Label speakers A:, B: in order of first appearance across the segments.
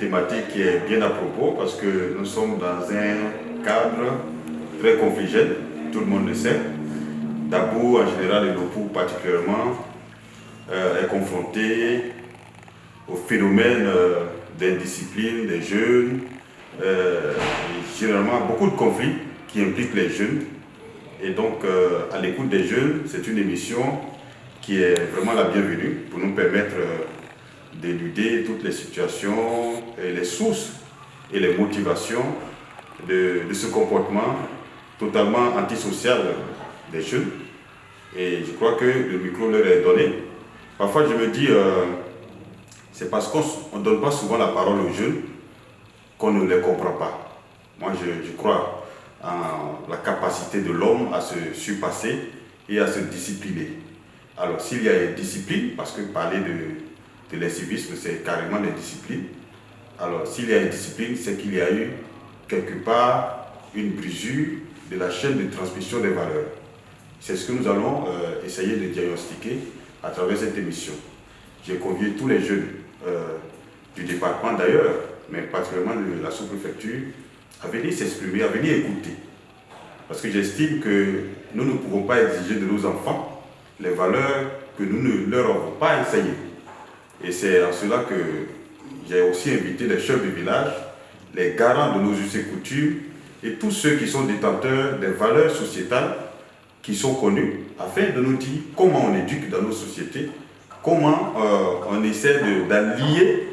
A: thématique qui est bien à propos parce que nous sommes dans un cadre très conflictuel, tout le monde le sait. Dabou en général et Lopou particulièrement est confronté au phénomène d'indiscipline des jeunes, et généralement beaucoup de conflits qui impliquent les jeunes. Et donc à l'écoute des jeunes, c'est une émission qui est vraiment la bienvenue pour nous permettre d'éluder toutes les situations et les sources et les motivations de ce comportement totalement antisocial des jeunes. Et je crois que le micro leur est donné. Parfois je me dis, c'est parce qu'on ne donne pas souvent la parole aux jeunes qu'on ne les comprend pas. Moi je crois en la capacité de l'homme à se surpasser et à se discipliner. Alors s'il y a une discipline, parce que parler de l'incivisme c'est carrément des disciplines, alors s'il y a une discipline, c'est qu'il y a eu quelque part une brisure de la chaîne de transmission des valeurs. C'est ce que nous allons essayer de diagnostiquer à travers cette émission. J'ai convié tous les jeunes du département d'ailleurs, mais particulièrement de la sous-préfecture, à venir s'exprimer, à venir écouter. Parce que j'estime que nous ne pouvons pas exiger de nos enfants les valeurs que nous ne leur avons pas enseignées. Et c'est en cela que j'ai aussi invité les chefs du village, les garants de nos us et coutumes, et tous ceux qui sont détenteurs des valeurs sociétales qui sont connues, afin de nous dire comment on éduque dans nos sociétés, comment on essaie d'allier,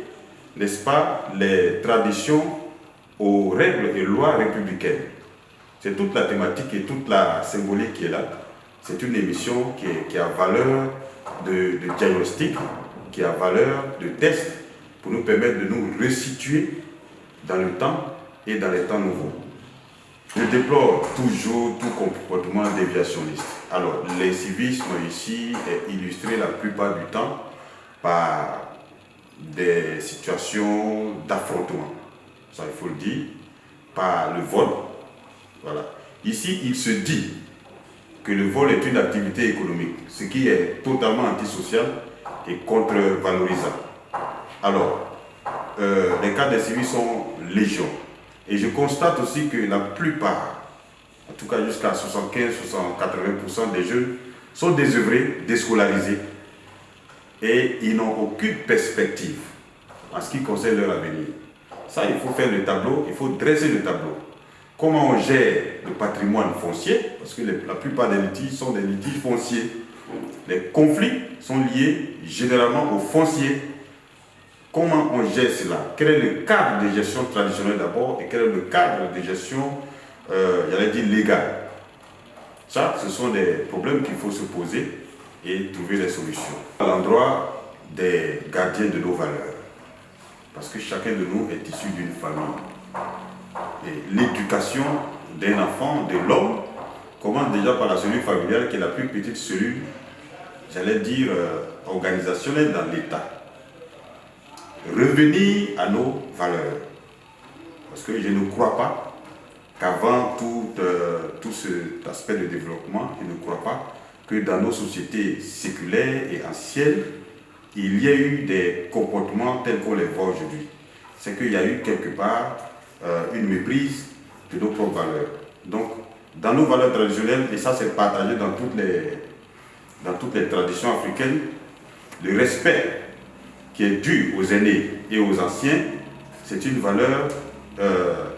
A: n'est-ce pas, les traditions aux règles et lois républicaines. C'est toute la thématique et toute la symbolique qui est là. C'est une émission qui a valeur de diagnostic, qui a valeur de test, pour nous permettre de nous resituer dans le temps et dans les temps nouveaux. Je déplore toujours tout comportement déviationniste. Alors, l'incivisme ici est illustré la plupart du temps par des situations d'affrontement. Ça, il faut le dire, par le vol. Voilà. Ici, il se dit que le vol est une activité économique, ce qui est totalement antisocial et contre-valorisant. Alors, les cas d'incivisme sont légion. Et je constate aussi que la plupart, en tout cas jusqu'à 75-80% des jeunes, sont désœuvrés, déscolarisés. Et ils n'ont aucune perspective en ce qui concerne leur avenir. Ça, il faut faire le tableau, il faut dresser le tableau. Comment on gère le patrimoine foncier, parce que la plupart des litiges sont des litiges fonciers. Les conflits sont liés généralement au foncier. Comment on gère cela? Quel est le cadre de gestion traditionnel d'abord et quel est le cadre de gestion, j'allais dire, légale? Ça, ce sont des problèmes qu'il faut se poser et trouver des solutions. À l'endroit des gardiens de nos valeurs, parce que chacun de nous est issu d'une famille. Et l'éducation d'un enfant, de l'homme, commence déjà par la cellule familiale qui est la plus petite cellule, j'allais dire, organisationnelle dans l'État. Revenir à nos valeurs. Parce que je ne crois pas qu'avant tout cet aspect de développement, je ne crois pas que dans nos sociétés séculaires et anciennes, il y ait eu des comportements tels qu'on les voit aujourd'hui. C'est qu'il y a eu quelque part une méprise de nos propres valeurs. Donc, dans nos valeurs traditionnelles, et ça c'est partagé dans toutes les traditions africaines, le respect qui est dû aux aînés et aux anciens, c'est une valeur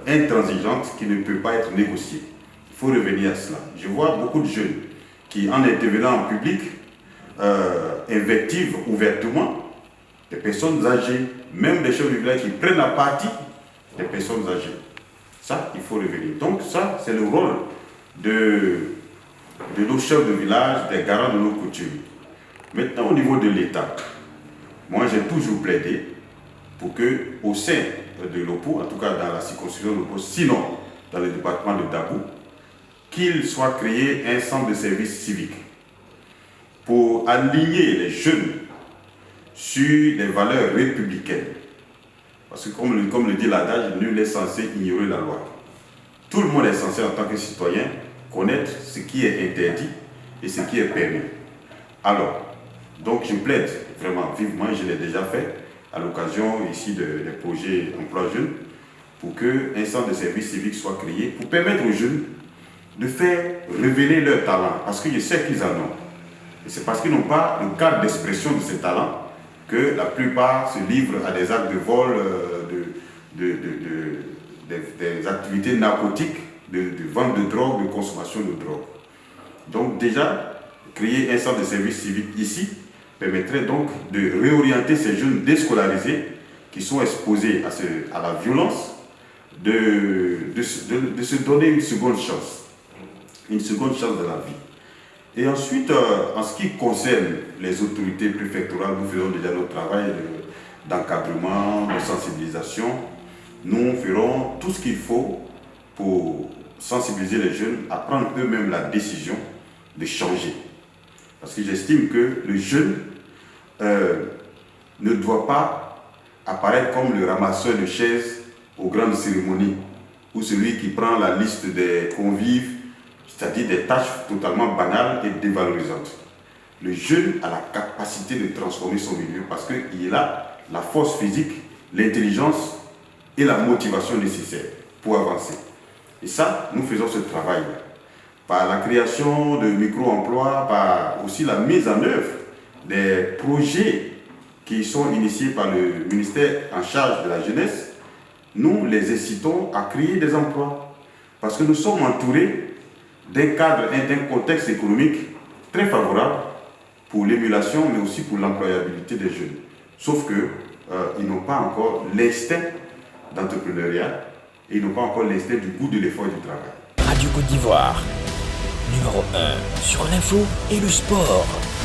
A: intransigeante qui ne peut pas être négociée. Il faut revenir à cela. Je vois beaucoup de jeunes qui, en intervenant en public, invectivent ouvertement des personnes âgées, même des chefs de village qui prennent la partie des personnes âgées. Ça, il faut revenir. Donc ça, c'est le rôle de nos chefs de village, des garants de nos coutumes. Maintenant, au niveau de l'État, moi, j'ai toujours plaidé pour que, au sein de l'Oppo, en tout cas dans la circonscription de l'Oppo, sinon dans le département de Dabou, qu'il soit créé un centre de service civique pour aligner les jeunes sur les valeurs républicaines. Parce que comme le dit l'adage, nul n'est censé ignorer la loi. Tout le monde est censé, en tant que citoyen, connaître ce qui est interdit et ce qui est permis. Alors, donc je plaide vraiment vivement, je l'ai déjà fait, à l'occasion ici des projets emploi jeunes, pour qu'un centre de service civique soit créé, pour permettre aux jeunes de faire révéler leurs talents, parce que je sais qu'ils en ont. Et c'est parce qu'ils n'ont pas le cadre d'expression de ces talents que la plupart se livrent à des actes de vol, des activités narcotiques, de vente de drogue, de consommation de drogue. Donc déjà, créer un centre de service civique ici permettrait donc de réorienter ces jeunes déscolarisés qui sont exposés à la violence, de se donner une seconde chance de la vie. Et ensuite, en ce qui concerne les autorités préfectorales, nous faisons déjà notre travail d'encadrement, de sensibilisation. Nous ferons tout ce qu'il faut pour sensibiliser les jeunes à prendre eux-mêmes la décision de changer. Parce que j'estime que le jeune ne doit pas apparaître comme le ramasseur de chaises aux grandes cérémonies, ou celui qui prend la liste des convives, c'est-à-dire des tâches totalement banales et dévalorisantes. Le jeune a la capacité de transformer son milieu parce qu'il a la force physique, l'intelligence et la motivation nécessaires pour avancer. Et ça, nous faisons ce travail par la création de micro-emplois, par aussi la mise en œuvre des projets qui sont initiés par le ministère en charge de la jeunesse. Nous les incitons à créer des emplois parce que nous sommes entourés d'un cadre et d'un contexte économique très favorable pour l'émulation, mais aussi pour l'employabilité des jeunes. Sauf qu'ils n'ont pas encore l'instinct d'entrepreneuriat et ils n'ont pas encore l'instinct du goût de l'effort et du travail.
B: Radio Côte d'Ivoire, numéro 1 sur l'info et le sport.